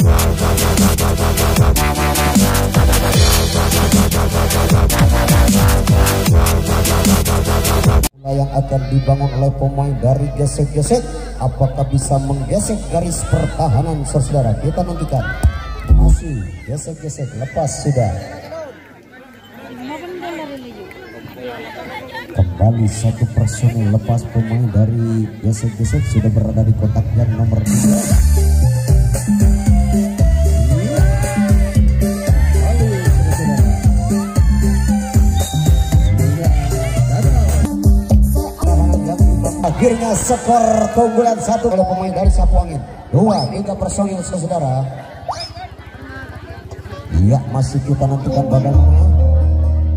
Yang akan dibangun oleh pemain dari gesek-gesek, apakah bisa menggesek garis pertahanan saudara? Kita nantikan. Masih gesek-gesek, lepas sudah. Kembali satu personil, lepas pemain dari gesek-gesek sudah berada di kotak yang nomor 3. Akhirnya skor keunggulan 1 oleh pemain dari Sapu Angin. 2-3 personil saudara. Ya, masih kita nantikan bagaimana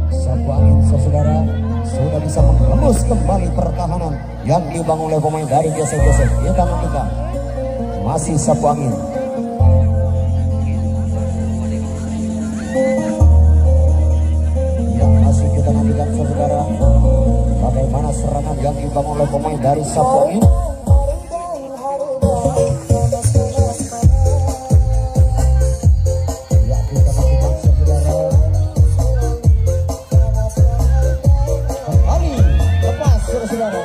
Sapu Angin saudara sudah bisa menembus kembali pertahanan yang dibangun oleh pemain dari gesek-gesek. Kita nantikan masih Sapu Angin. Ya, masih kita nantikan saudara bagaimana serangan yang dibangun oleh pemain dari Sapu Angin. Ya, kita nantikan saudara. Kembali lepas saudara.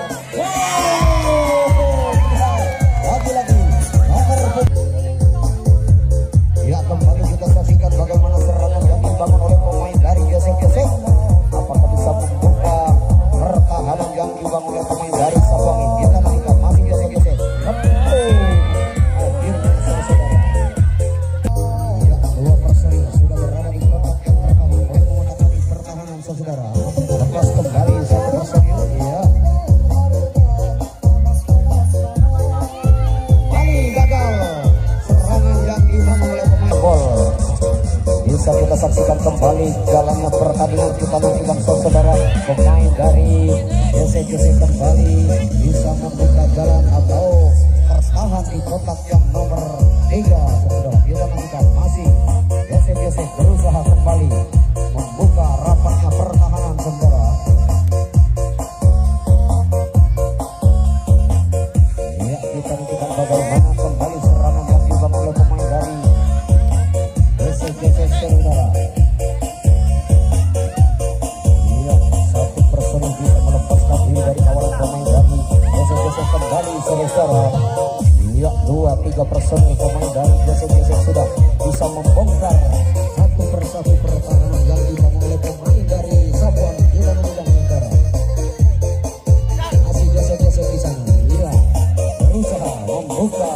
Lagi-lagi ya, kembali kita saksikan bagaimana serangan yang dibangun oleh pemain dari gesek-gesek. Apakah bisa membuka pertahanan yang dibangun oleh pemain dari Sapu Angin? Kita nantikan masih gesek-gesek. Akhirnya saudara. Ya, 2 personil sudah berada di kotak yang pertama oleh menggunakan pertahanan saudara. Lepas kembali 1 personil. Ya. Kali gagal serangan yang dibangun oleh pemain gol. Bisa kita saksikan kembali jalannya pertandingan. Kita nantikan saudara pemain dari gesek-gesek kembali bisa membuka jalan atau tertahan di kotak yang nomor 3 saudara. Kita nantikan masih gesek-gesek berusaha kembali membuka rapatnya pertahanan saudara. Ya, kita nantikan bagaimana kembali serangan yang dibangun oleh pemain dari gesek-gesek saudara. Iya, 1 personil bisa melepaskan diri dari kawalan pemain dari gesek-gesek kembali saudara. Iya, 2-3 personil pemain dari gesek-gesek sudah bisa membongkar satu persatu pertahanan yang dibangun oleh pemain dari Sapu Angin. Kita nantikan saudara. Masih gesek-gesek di sana. Iya, berusaha membuka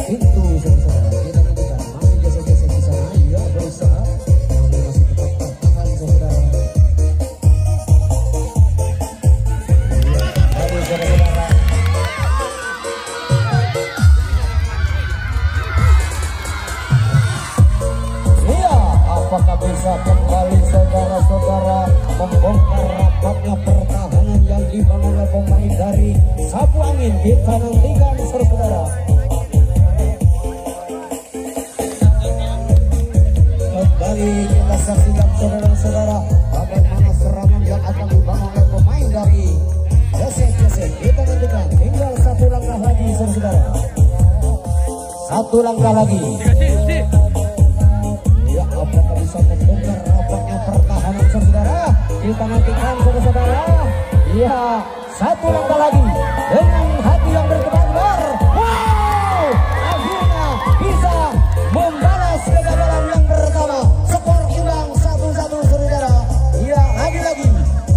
pintu saudara. Kita nantikan masih gesek-gesek di sana. Iya, berusaha namun masih tetap tertahan saudara. Iya, baru saudara. Iya, apakah bisa kembali saudara-saudara membongkar rapatnya pertahanan yang dibangun oleh pemain dari Sapu Angin? Kita nantikan saudara. Kembali kita saksikan saudara-saudara bagaimana serangan yang akan dibangun oleh pemain dari gesek-gesek. Kita nantikan tinggal 1 langkah lagi saudara. 1 langkah lagi. Ya, apakah bisa membongkar rapatnya pertahanan saudara? Kita nantikan saudara. Ya, 1 langkah lagi dengan hati yang berdebar. Wow, akhirnya bisa membalas kegagalan yang pertama. Skor imbang 1-1 saudara. Ya, lagi-lagi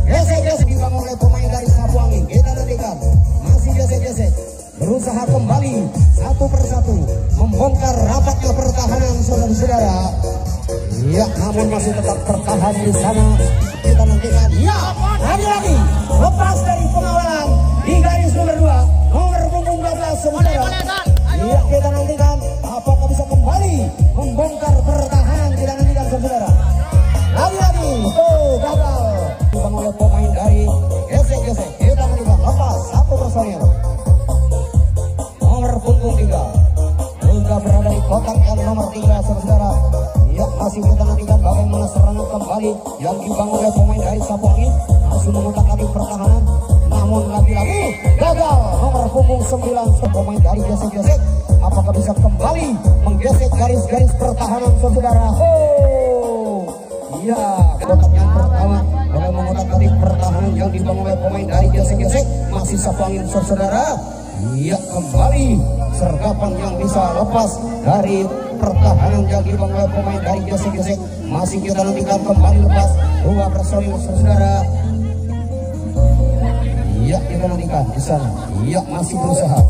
gesek-gesek dibangun oleh pemain dari Sapu Angin. Kita nantikan masih gesek-gesek berusaha kembali 1 persatu membongkar rapatnya pertahanan saudara-saudara. Ya, namun masih tetap tertahan di sana. Kita nantikan. Ya, lagi-lagi lepas dari pengawalan di garis nomor 2, nomor punggung 12 saudara. Ya, kita nantikan apakah bisa kembali membongkar pertahanan. Kita nantikan saudara. Lagi-lagi, gagal dibangun oleh pemain dari gesek-gesek. Kita nantikan lepas 1 personil. Nomor punggung 3 juga berada di kotak yang nomor 3 saudara. Ya, masih kita nantikan bagaimana serangan kembali yang dibangun oleh pemain dari Sapu Angin. Masih menggunakan di pertahanan, namun lagi-lagi gagal. Nomor punggung 9 pemain dari gesek-gesek. apakah bisa kembali menggesek garis-garis pertahanan saudara. Oh iya, kotak yang pertama oleh mengotak-atik pertahanan yang dibangun oleh pemain dari gesek-gesek, masih sapu angin saudara. Iya, kembali sergapan yang bisa lepas dari pertahanan yang dibangun oleh pemain dari gesek-gesek, masih kita nantikan kembali lepas dua personil saudara. Iya, kita nantikan di sana. Iya, masih berusaha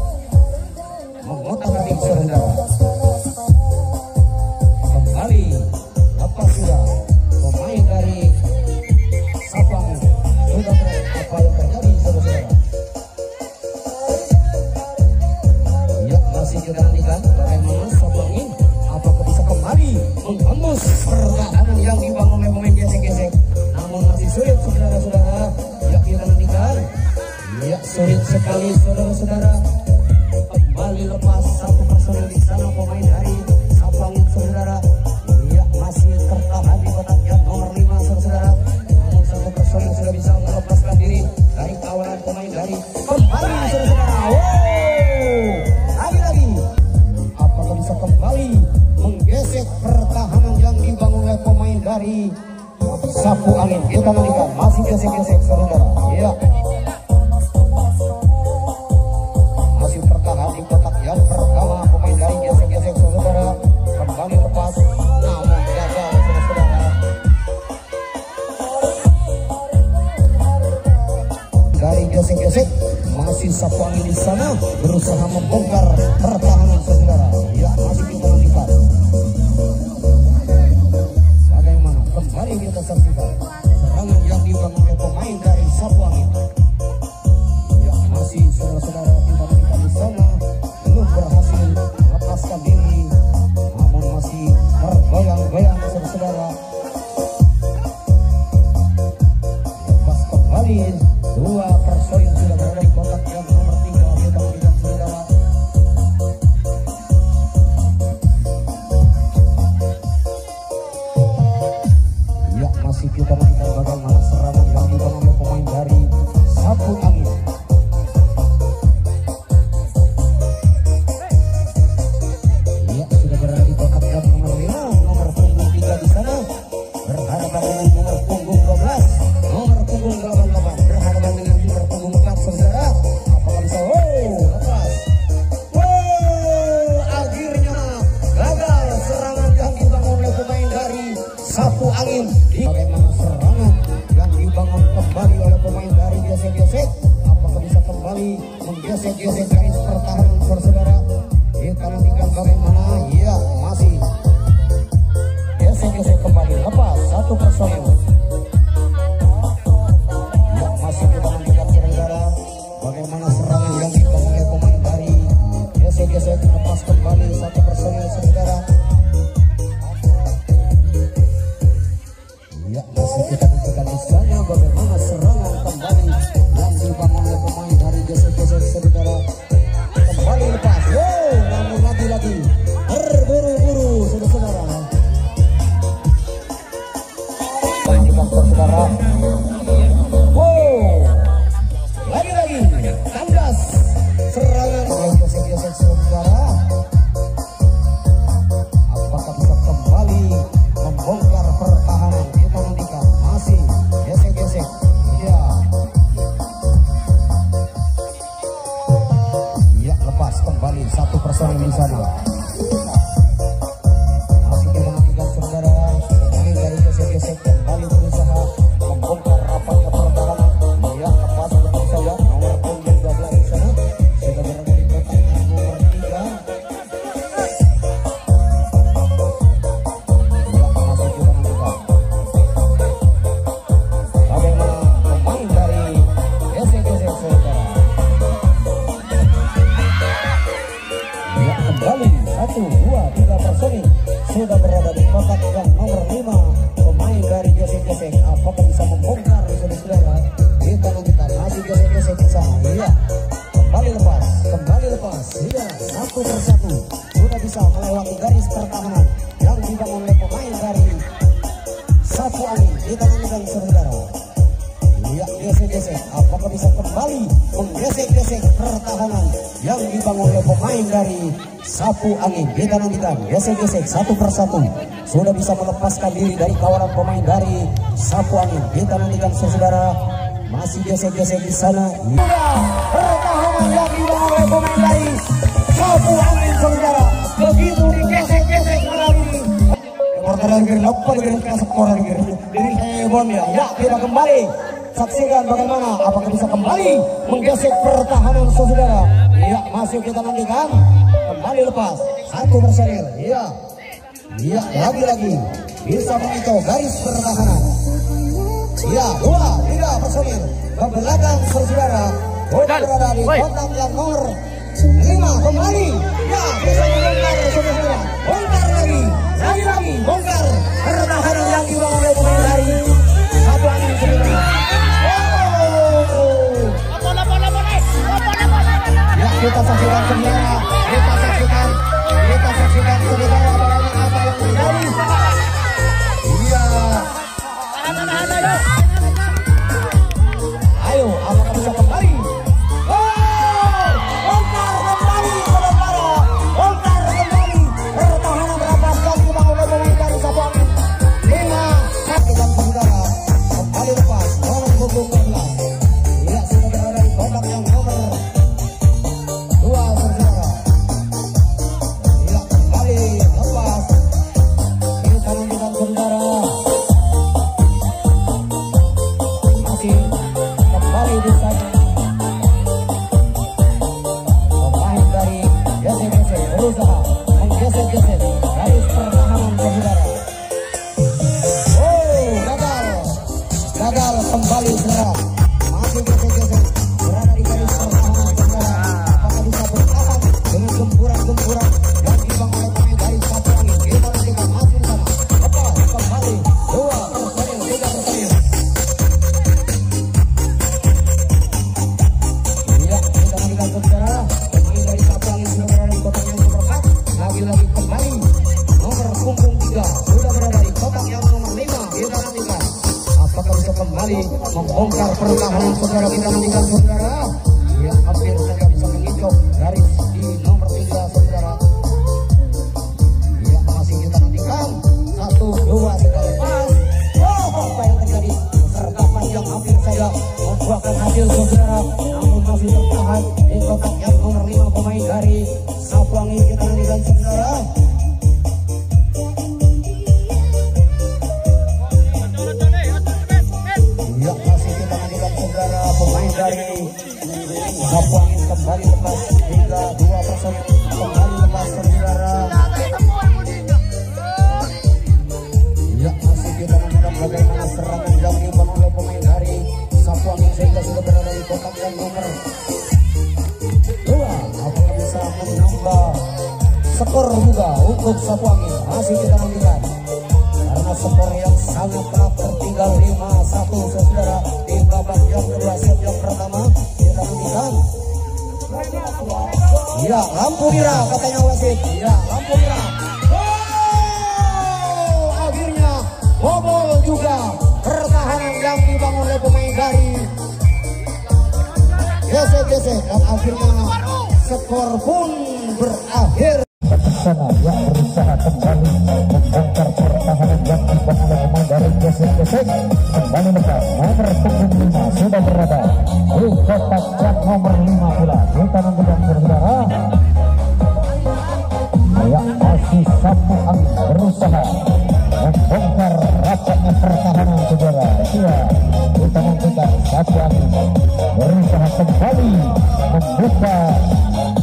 mengotak-atik saudara. Kembali lepas sudah pemain dari Sabang. Sudah apa yang terjadi saudara? Iya, masih kita nantikan bagaimana Sabang ini apakah bisa kembali menghembus pertahanan yang dibangun oleh pemain gesek-gesek, namun masih sulit saudara-saudara. Ya, kita nantikan. Ya, sulit sekali saudara-saudara. Kembali lepas satu personil di sana pemain dari Sabang saudara. Ya, masih tertahan di kotak yang nomor 5 saudara. Namun satu personil sudah bisa melepaskan diri dari kawalan pemain dari kembali saudara. Lagi-lagi apakah bisa kembali menggesek pertahanan yang dibangun oleh pemain dari sapu angin? Kita nantikan masih gesek-gesek saudara. Ya, di kotak yang pertama pemain dari gesek-gesek saudara. Kembali lepas namun gagal saudara. Dari gesek-gesek masih sapu angin di sana berusaha membongkar pertahanan saudara. Ya, masih kita nantikan bagaimana kembali kita saksikan serangan yang dibangun oleh pemain dari sapu angin. Ya, masih saudara-saudara kita nantikan di sana, belum berhasil melepaskan diri, namun masih tergoyang-goyang saudara. Lepas kembali dua personil sudah berada di kotak yang nomor 3 kita nantikan saudara. Ya, masih kita nantikan bagaimana serangan yang dibangun oleh pemain dari sapu angin. Sapu angin. Bagaimana serangan yang dibangun kembali oleh pemain dari gesek-gesek, apakah bisa kembali menggesek-gesek garis pertahanan saudara? Kita nantikan bagaimana. Ya, masih gesek-gesek kembali lepas satu personil. Ya, masih kita nantikan saudara bagaimana serangan yang dibangun oleh pemain dari gesek-gesek, lepas kembali satu personil saudara. Ya, masih kita nantikan di sana bagaimana serangan kembali yang dibangun oleh pemain dari gesek-gesek saudara. Kembali lepas, namun lagi-lagi terburu-buru saudara-saudara. Lanjutkan saudara. Lagi-lagi tandas serangan gesek-gesek saudara. Apakah bisa kembali membongkar pertahanan? Kita nantikan masih gesek-gesek. Ya, ya, lepas kembali satu personil di sana. Masih kita nantikan saudara pemain dari gesek-gesek kembali berusaha membongkar rapatnya pertahanan. Ya, lepas betul saja nomor punggung 12 di sana sudah berada di kotak nomor 3. Kembali 1, 2, 3 personil sudah berada di kotak yang nomor 5 pemain dari gesek-gesek. Apakah bisa membongkar saudara? Kita nantikan masih gesek-gesek di sana. Iya, kembali lepas. Iya, satu persatu sudah bisa melewati garis pertahanan yang dibangun oleh pemain dari sapu angin. Kita nantikan saudara. Iya, gesek-gesek. Apakah bisa kembali menggesek-gesek pertahanan yang dibangun oleh pemain dari Sapu Angin. Kita nantikan gesek-gesek satu persatu sudah bisa melepaskan diri dari kawanan pemain dari Sapu Angin. Kita nantikan saudara, masih gesek-gesek di sana. Pertahanan yang dibangun oleh pemain dari Sapu Angin saudara, begitu digesek-gesek melalui porter lagi lepas dari skor lagi dari Hebon ya. Ya, kita kembali saksikan bagaimana apakah bisa kembali menggesek pertahanan saudara. Ya, masih kita nantikan kembali lepas satu personil. Ya, ya, lagi-lagi bisa mengikat garis pertahanan. Ya, 2-3 personil ke belakang saudara. Berada di kotak yang nomor 5 kembali. Ya, bisa membongkar saudara. Bongkar lagi bongkar pertahanan yang dibangun oleh pemain dari Sapu Angin saudara. Ya, kita saksikan saudara, kita saksikan saudara apa yang terjadi. Iya. Ayo, apakah bisa kembali? Membongkar pertahanan saudara, kita nantikan saudara. Ya, hampir saja bisa mengicok garis di nomor 3 saudara. Ya, masih kita nantikan 1-2 kita lepas. Apa yang terjadi? Sergapan yang hampir saja membuahkan hasil saudara, namun masih tertahan di kotak yang nomor 5 pemain dari Sapu Angin. Kita nantikan saudara. Dari Sapu Angin kembali lepas hingga 2 personil kembali lepas saudara. Ya, masih kita menunjukkan bagaimana serangan yang dibangun oleh pemain dari Sapu Angin sehingga sudah berada di kotak yang nomor 2. Apakah bisa menambah skor juga untuk Sapu Angin? Masih kita menunjukkan karena skor yang sangat keras, tertinggal 5-1 saudara di babak yang kedua set yang pertama. Kita nantikan. Ya, lampu merah katanya wasit. Ya, lampu merah. Akhirnya bobol juga pertahanan yang dibangun oleh pemain dari gesek-gesek dan akhirnya skor pun berakhir. Sana yang berusaha kembali membongkar pertahanan yang dibangun oleh pemain dari gesek-gesek. Kembali lepas nomor punggung 5 sudah berada di kotak yang nomor 5 pula. Kita nantikan saudara. Ya, masih Sapu Angin berusaha membongkar rapatnya pertahanan saudara. Ya, kita nantikan Sapu Angin berusaha kembali membuka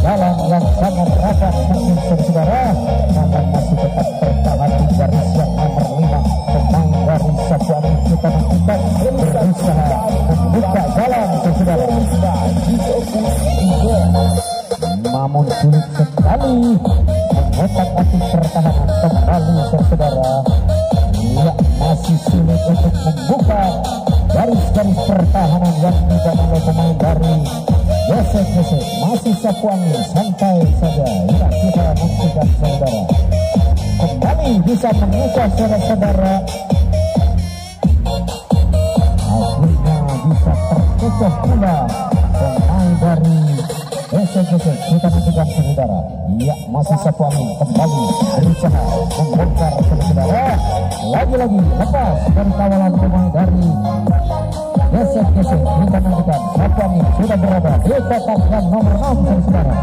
jalan yang sangat rapat mungkin saudara, namun masih tetap bertahan di garis yang nomor 5 pemain dari Sapu Angin. Kita nantikan berusaha membuka jalan saudara, namun sulit sekali mengotak-atik pertahanan kembali saudara. Ya, masih sulit untuk membuka garis-garis pertahanan yang dibangun oleh pemain dari gesek-gesek. Masih Sapu Angin santai saja. Ya, kita nantikan saudara. Kembali bisa mengucap saudara-saudara. Akhirnya bisa tertutup pula pemain dari gesek gesek-gesek kita nantikan saudara. Iya, masih sapu angin kembali berusaha membongkar saudara. Lagi-lagi lepas dari kawalan pemain dari gesek-gesek kita nantikan sapu angin sudah berada di kotak yang nomor 6 saudara.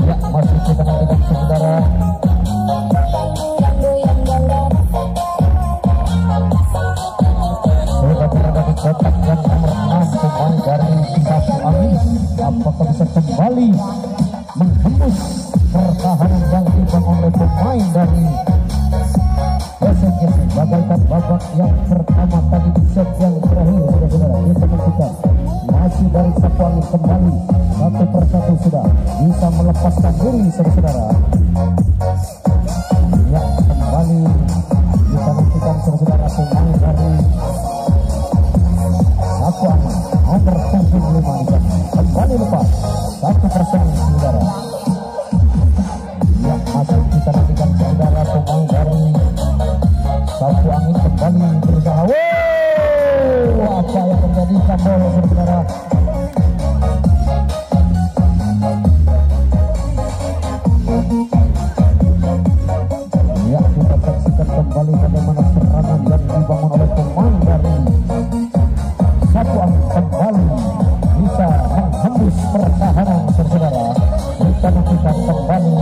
Iya, masih kita nantikan saudara. Sudah berada di kotak yang nomor 6 pemain dari sapu angin. Apakah bisa kembali menghembus pertahanan yang dibangun oleh pemain dari gesek-gesek bagaikan babak yang pertama tadi di set yang terakhir saudara-saudara. Kita menentukan masih dari sapu angin kembali satu persatu sudah bisa melepaskan diri saudara-saudara. Ya, kembali kita nantikan saudara-saudara pemain dari sapu angin nomor 75 kembali lepas satu persen saudara. Ya, masih kita nantikan saudara pemain dari sapu angin kembali berusaha. Wow, apa yang terjadi kabel saudara. Ya, kita saksikan kembali bagaimana serangan yang dibangun oleh pemain dari sapu angin kembali bisa menghembus pertahanan saudara. Kita nantikan kembali.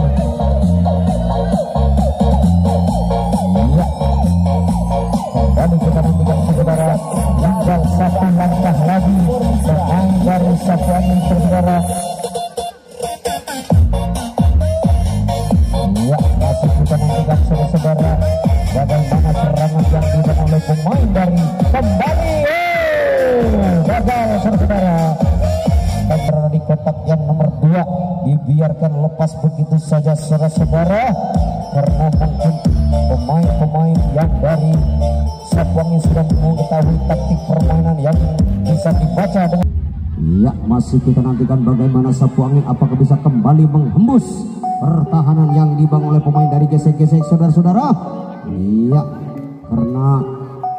Ya, kembali kita nantikan saudara. Tinggal satu langkah lagi pemain dari sapu angin saudara. Ya, masih kita nantikan saudara bagaimana serangan yang dibangun oleh pemain dari kembali gagal saudara. Dan berada di kotak yang nomor 2 dibiarkan lepas begitu saja saudara-saudara, karena mungkin pemain-pemain yang dari sapu angin sudah mengetahui taktik permainan yang bisa dibaca dengan. Ya, masih kita nantikan bagaimana sapu angin apakah bisa kembali menghembus pertahanan yang dibangun oleh pemain dari gesek-gesek saudara-saudara. Iya, karena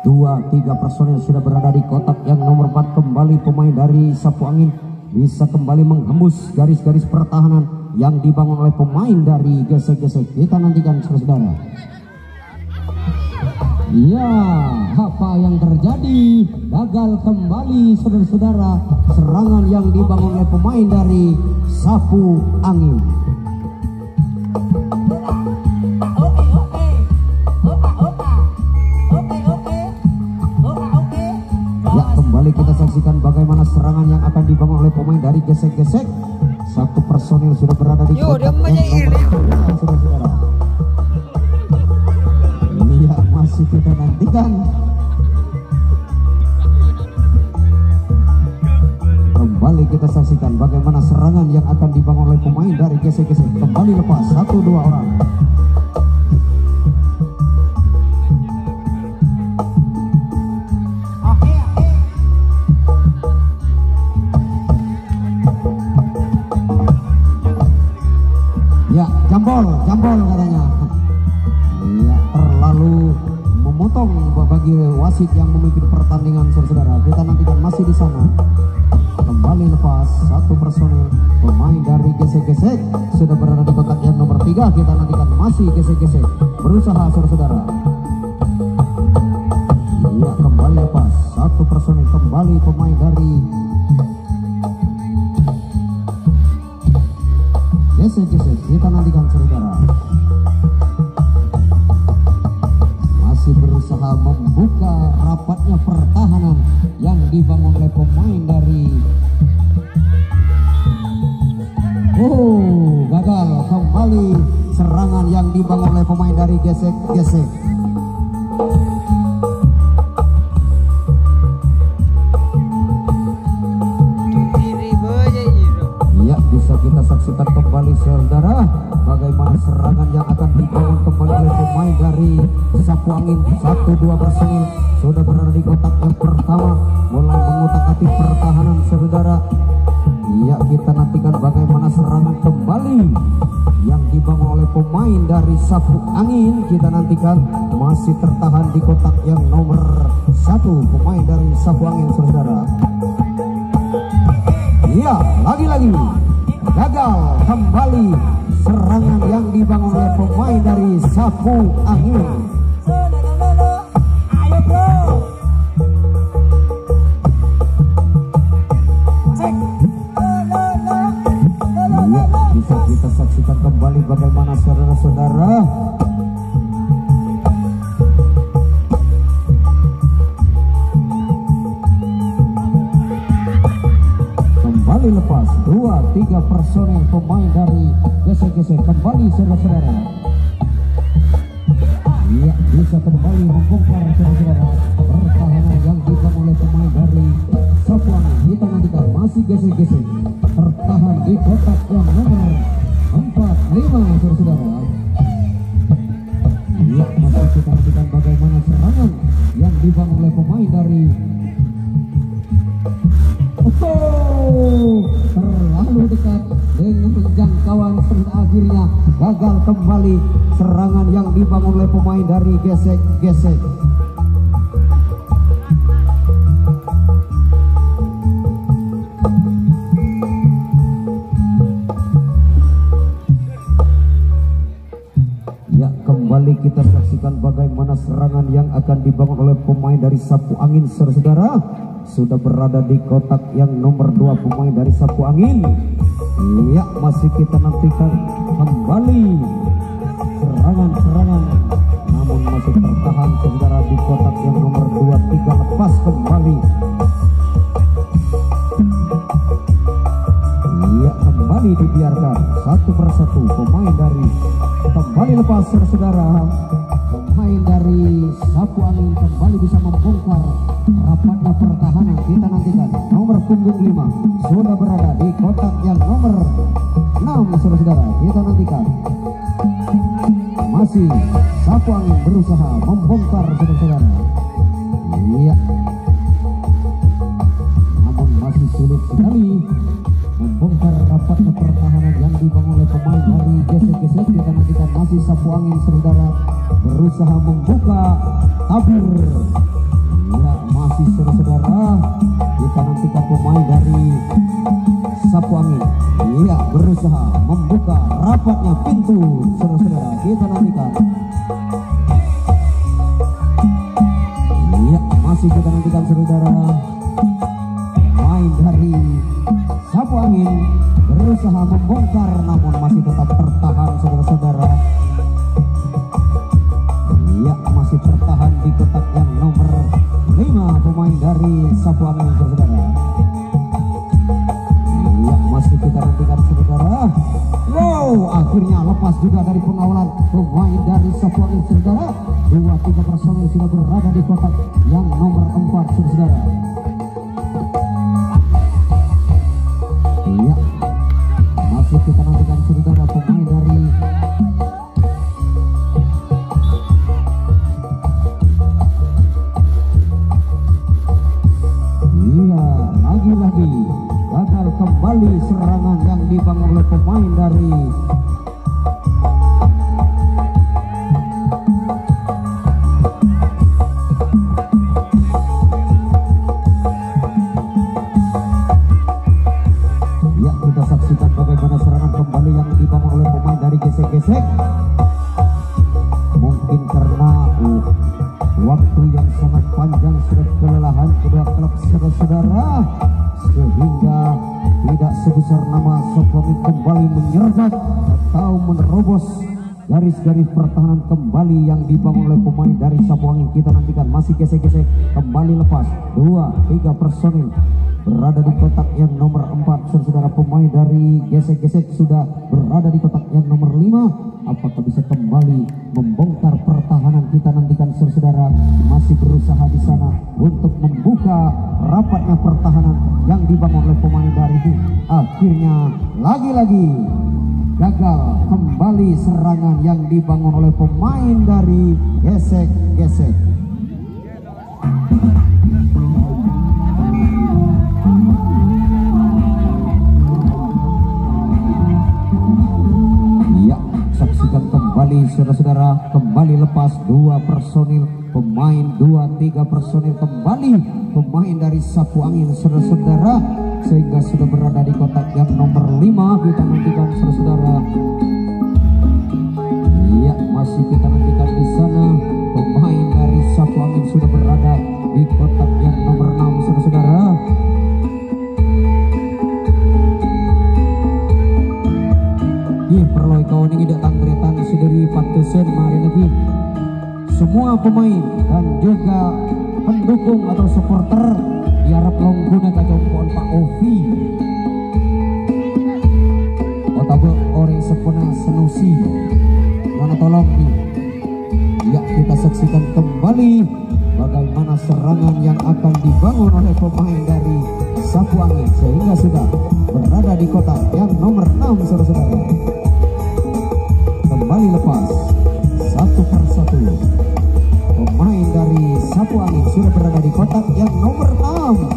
2-3 personil sudah berada di kotak yang nomor 4. Kembali pemain dari sapu angin bisa kembali menghembus garis-garis pertahanan yang dibangun oleh pemain dari gesek-gesek. Kita nantikan saudara. Ya, apa yang terjadi? Gagal kembali saudara-saudara serangan yang dibangun oleh pemain dari sapu angin. Ya, kembali kita saksikan bagaimana serangan yang akan dibangun oleh pemain dari gesek-gesek. Satu personil sudah berada di kotak yang nomor 2 saudara-saudara. Iya, masih kita nantikan. Kembali kita saksikan bagaimana serangan yang akan dibangun oleh pemain dari gesek-gesek. Kembali lepas 1-2 orang. Ya, jambol katanya. Ya, terlalu memotong bagi wasit yang memimpin pertandingan saudara. Kita nantikan masih di sana. Kembali lepas satu personil pemain dari gesek-gesek sudah berada di kotak yang nomor 3. Kita nantikan masih gesek-gesek berusaha saudara-saudara. Iya, kembali lepas satu personil kembali pemain dari gesek-gesek. Kita nantikan saudara. Masih berusaha membuka rapatnya pertahanan yang dibangun oleh pemain dari gagal kembali serangan yang dibangun oleh pemain dari gesek-gesek. Ya, bisa kita saksikan kembali saudara bagaimana serangan yang akan dibangun kembali oleh pemain dari sapu angin. 1-2 personil sudah berada di kotak yang pertama mulai mengutak-atik pertahanan saudara. Iya, kita nantikan bagaimana serangan kembali yang dibangun oleh pemain dari Sapu Angin. Kita nantikan masih tertahan di kotak yang nomor 1 pemain dari Sapu Angin, saudara. Iya, lagi-lagi gagal kembali serangan yang dibangun oleh pemain dari Sapu Angin. Ayo bro. Iya, bisa kita saksikan kembali bagaimana saudara-saudara kembali lepas 2-3 personel pemain dari gesek-gesek kembali saudara-saudara. Iya, bisa kembali membongkar saudara-saudara pertahanan yang dibangun oleh pemain dari Sapu Angin. Kita nantikan masih gesek-gesek tertahan di kotak yang nomor 4-5 saudara-saudara. Iya, masih kita nantikan bagaimana serangan yang dibangun oleh pemain dari terlalu dekat dengan jangkauan, akhirnya gagal kembali serangan yang dibangun oleh pemain dari gesek-gesek. Ya, kembali kita saksikan bagaimana serangan yang akan dibangun oleh pemain dari Sapu Angin, saudara-saudara. Sudah berada di kotak yang nomor 2 pemain dari Sapu Angin. Ya, masih kita nantikan kembali serangan-serangan, namun masih tertahan saudara di kotak yang nomor 2-3. Lepas kembali. Ya, kembali dibiarkan satu persatu pemain dari kembali lepas saudara. Pemain dari Sapu Angin kembali bisa membongkar rapatnya pertahanan. Kita nantikan nomor punggung 5 sudah berada di kotak yang nomor 6 saudara. Kita nantikan masih Sapu Angin berusaha membongkar saudara. Iya, namun masih sulit sekali membongkar rapatnya pertahanan yang dibangun oleh pemain dari gesek-gesek. Kita nantikan masih Sapu Angin saudara berusaha membuka tabur. Ya, masih saudara-saudara kita nantikan pemain dari Sapu Angin. Iya, berusaha membuka rapatnya pintu saudara-saudara. Kita nantikan. Iya, masih kita nantikan saudara. Main dari Sapu Angin berusaha membongkar namun masih tetap tertahan saudara-saudara. Iya, masih tertahan di kotak yang nomor 5 pemain dari Sapu Angin saudara. Iya, masih kita nantikan saudara. Wow, akhirnya lepas juga dari pengawalan pemain dari Sapu Angin saudara. 2-3 personel sudah berada di kotak yang nomor 4 saudara. Iya, masih kita nantikan saudara pemain dari lagi-lagi gagal kembali serangan yang dibangun oleh pemain dari ya, kita saksikan bagaimana serangan kembali yang dibangun oleh pemain dari gesek-gesek. Mungkin karena waktu yang sangat panjang sudah kelelahan kedua klub saudara-saudara sehingga tidak sebesar nama Sapu Angin kembali menyergap atau menerobos garis-garis pertahanan kembali yang dibangun oleh pemain dari Sapu Angin. Kita nantikan masih gesek-gesek kembali lepas 2-3 personil berada di kotak yang nomor 4 saudara. Pemain dari gesek-gesek sudah berada di kotak yang nomor 5. Apakah bisa kembali membongkar pertahanan? Kita nantikan saudara. Masih berusaha di sana untuk membuka rapatnya pertahanan yang dibangun oleh pemain dari itu. Akhirnya lagi-lagi gagal kembali serangan yang dibangun oleh pemain dari gesek-gesek. saudara-saudara, kembali lepas 2 personil pemain, 2-3 personil kembali pemain dari Sapu Angin saudara-saudara, sehingga sudah berada di kotak yang nomor 5. Kita nantikan saudara-saudara. Iya, masih kita nantikan di sana pemain dari Sapu Angin sudah berada di kotak yang nomor 6 saudara-saudara. Perloi kawan ini datang keretan sedari Patesen mari lagi semua pemain dan juga pendukung atau supporter diharap longguna kacompon Pak Ovi otabe orang sepena senusi mana tolong nih. Ya, kita saksikan kembali bagaimana serangan yang akan dibangun oleh pemain dari Sapu Angin sehingga sudah berada di kotak yang nomor 6 saudara-saudara. Kembali lepas 1 persatu pemain dari Sapu Angin sudah berada di kotak yang nomor 6.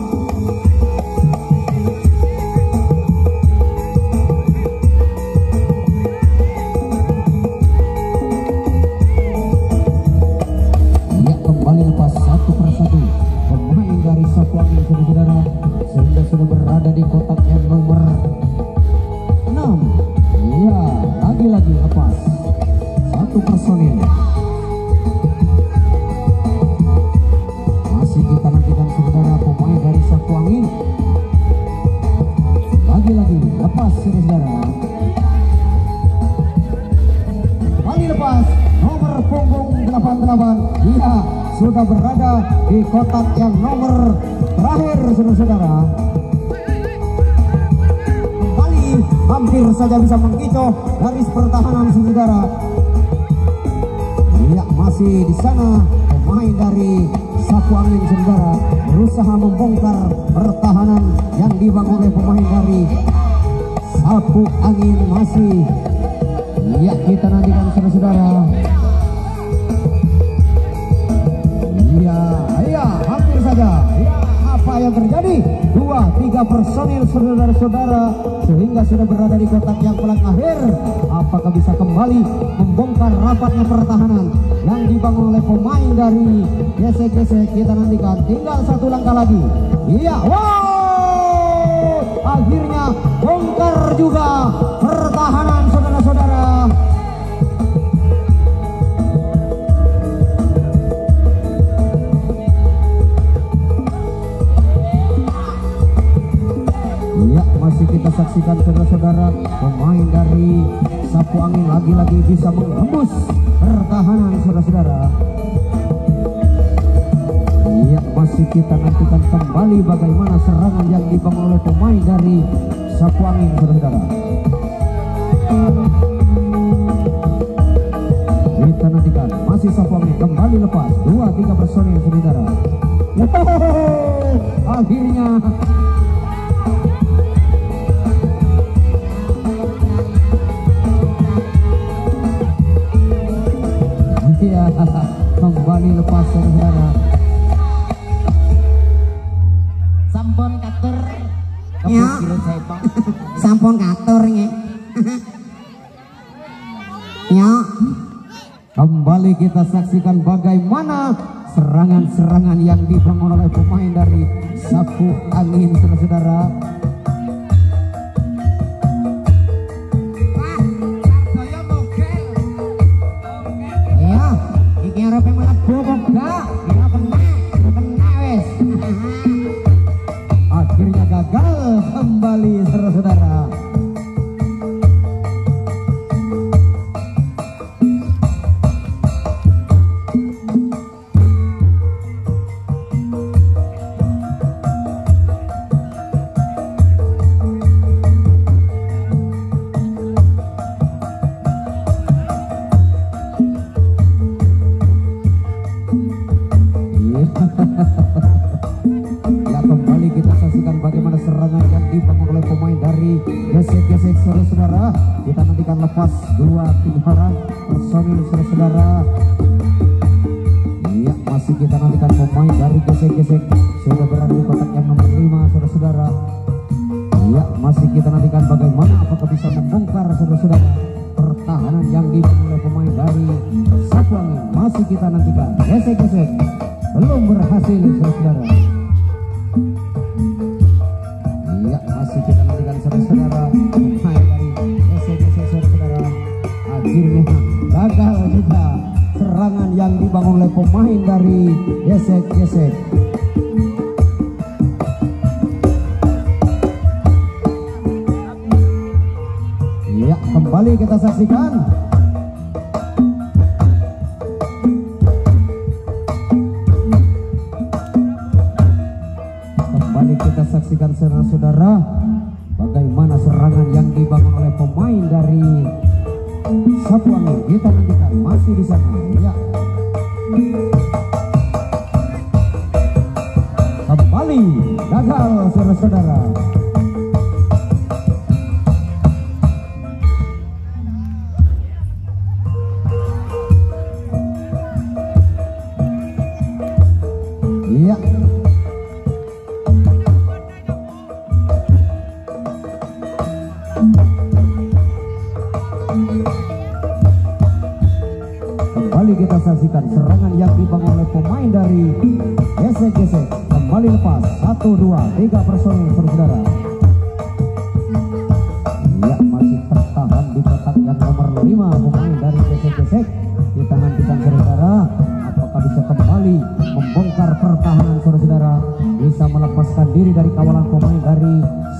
Ya, kembali lepas 1 persatu pemain dari Sapu Angin saudara-saudara sehingga sudah berada di kotak yang nomor 6. Ya, lagi-lagi lepas 1 personil. Masih kita nantikan saudara pemain dari Sapu Angin. Lagi-lagi lepas saudara. Kembali lepas nomor punggung 88. Iya, sudah berada di kotak yang nomor terakhir saudara-saudara. Kembali hampir saja bisa mengkicau garis pertahanan saudara. Ya, masih di sana pemain dari Sapu Angin saudara berusaha membongkar pertahanan yang dibangun oleh pemain dari Sapu Angin masih. Ya, kita nantikan saudara-saudara. Iya, hampir saja. Ya, apa yang terjadi? 2-3 personil saudara-saudara sehingga sudah berada di kotak yang paling akhir. Apakah bisa kembali membongkar rapatnya pertahanan yang dibangun oleh pemain dari gesek-gesek? Kita nantikan, tinggal 1 langkah lagi. Iya, wow, akhirnya bongkar juga pertahanan saudara-saudara. Masih kita saksikan saudara-saudara pemain dari Sapu Angin lagi-lagi bisa menembus pertahanan saudara-saudara. Iya, masih kita nantikan kembali bagaimana serangan yang dibangun oleh pemain dari Sapu Angin saudara-saudara. Kita nantikan masih Sapu Angin kembali lepas 2-3 personil saudara. Akhirnya ya, kembali lepas saudara. Sampun katur Ya, sampun katurnya. Ya, kembali kita saksikan bagaimana serangan-serangan yang dibangun oleh pemain dari Sapu Angin saudara-saudara. Akhirnya gagal kembali saudara-saudara. Ya, kembali kita saksikan bagaimana serangan yang dibangun oleh pemain dari gesek-gesek saudara-saudara. Kita nantikan lepas 2 orang personil saudara-saudara. Ya, masih kita nantikan pemain dari gesek-gesek sudah berada di kotak yang nomor 5 saudara-saudara. Ya, masih kita nantikan bagaimana apakah bisa membongkar saudara-saudara pertahanan yang dibangun oleh pemain dari nantikan. Gesek-gesek belum berhasil saudara. Iya, masih kita nantikan saudara. Pemain dari gesek-gesek saudara. Akhirnya gagal juga serangan yang dibangun oleh pemain dari gesek-gesek. Iya, kembali kita saksikan. Kembali kita saksikan saudara, bagaimana serangan yang dibangun oleh pemain dari Sapu Angin. Kita nantikan masih di sana. Ya. Kembali gagal saudara-saudara. Iya. Kembali kita saksikan serangan yang dibangun oleh pemain dari gesek-gesek. Kembali lepas 1, 2, 3 personil saudara. Ya, masih tertahan di kotak yang nomor 5 pemain dari gesek-gesek. Kita nantikan saudara, apakah bisa kembali membongkar pertahanan saudara, bisa melepaskan diri dari kawalan pemain dari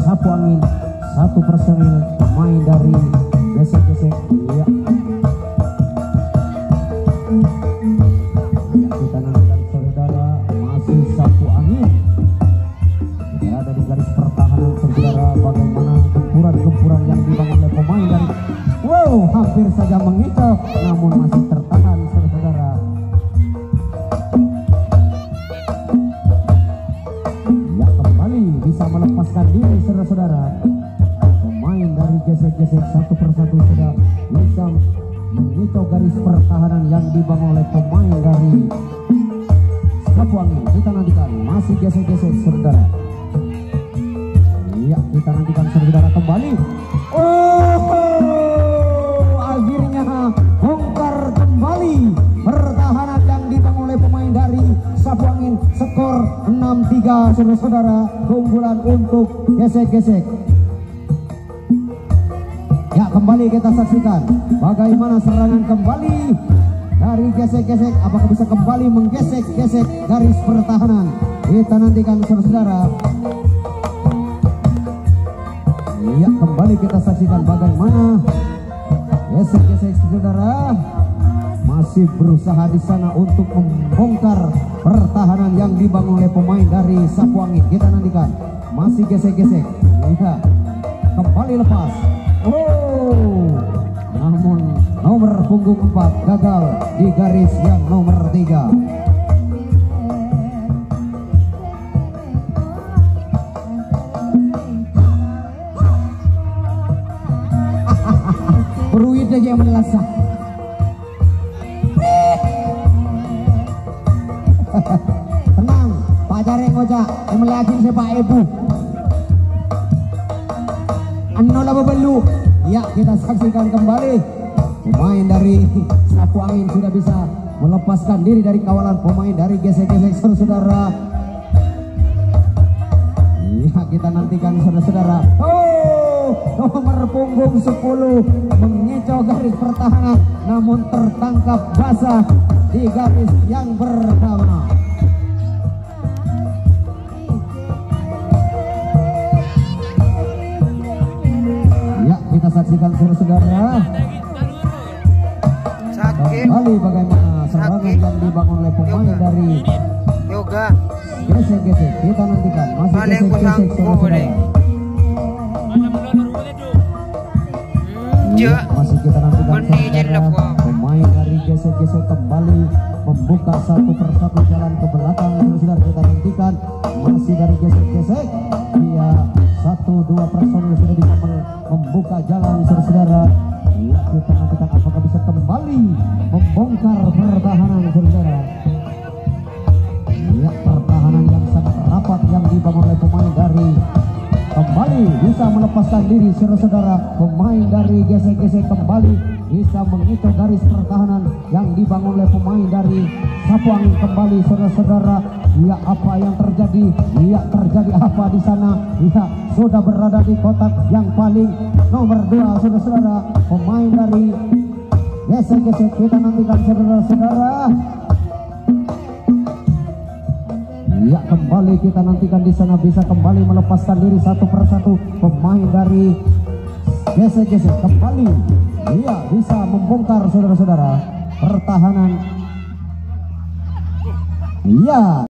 Sapu Angin. 1 personil pemain dari gesek-gesek. Ya. Kita nantikan saudara, masih Sapu Angin berada di garis pertahanan saudara. Bagaimana gempuran-gempuran yang dibangun oleh pemain dari hampir saja mengicau, namun masih tertahan saudara. Ya, kembali bisa melepaskan diri saudara. Pemain dari gesek-gesek 1 persatu sudah bisa mengicau garis pertahanan yang dibangun oleh pemain dari Sapu Angin. Kita nantikan masih gesek-gesek saudara. Iya, kita nantikan saudara kembali. Akhirnya bongkar kembali pertahanan yang dibangun oleh pemain dari Sapu Angin. Skor 6-3 saudara-saudara, keunggulan untuk gesek-gesek. Ya, kembali kita saksikan bagaimana serangan kembali dari gesek-gesek. Apakah bisa kembali menggesek-gesek garis pertahanan? Kita nantikan saudara. Ya, kembali kita saksikan bagaimana gesek-gesek saudara masih berusaha di sana untuk membongkar pertahanan yang dibangun oleh pemain dari Sapu Angin. Kita nantikan masih gesek-gesek. Ya, kembali lepas. Namun nomor punggung 4 gagal di garis yang nomor 3. Peruit aja yang menelasah. Tenang, Pak Jare ngojak yang melihatin sepak ibu. Anola bebelu. Ya, kita saksikan kembali pemain dari Sapu Angin sudah bisa melepaskan diri dari kawalan pemain dari gesek-gesek saudara. Ya, kita nantikan saudara. Nomor punggung 10 mengicau garis pertahanan, namun tertangkap basah di garis yang pertama. Kita saksikan saudara. Kembali bagaimana serangan yang dibangun oleh pemain dari Yoga gesek-gesek. Kita nantikan masih gesek-gesek saudara. Ya, masih kita nantikan saudara. Pemain dari gesek-gesek kembali membuka 1 persatu jalan ke belakang saudara. Kita nantikan masih dari gesek-gesek. Dia 1-2 personil sudah bisa membuka jalan saudara. Ya, kita nantikan apakah bisa kembali membongkar pertahanan saudara. Ya, pertahanan yang sangat rapat yang dibangun oleh pemain dari kembali bisa melepaskan diri saudara. Pemain dari gesek-gesek kembali bisa mengikat garis pertahanan yang dibangun oleh pemain dari Sapu Angin. Kembali saudara-saudara, ya apa yang terjadi? Ya terjadi apa di sana? Ya sudah berada di kotak yang paling nomor 2 saudara-saudara, pemain dari gesek-gesek. Kita nantikan saudara-saudara. Ya kembali kita nantikan di sana, bisa kembali melepaskan diri satu persatu pemain dari gesek-gesek. Kembali iya bisa membongkar saudara-saudara pertahanan. Iya.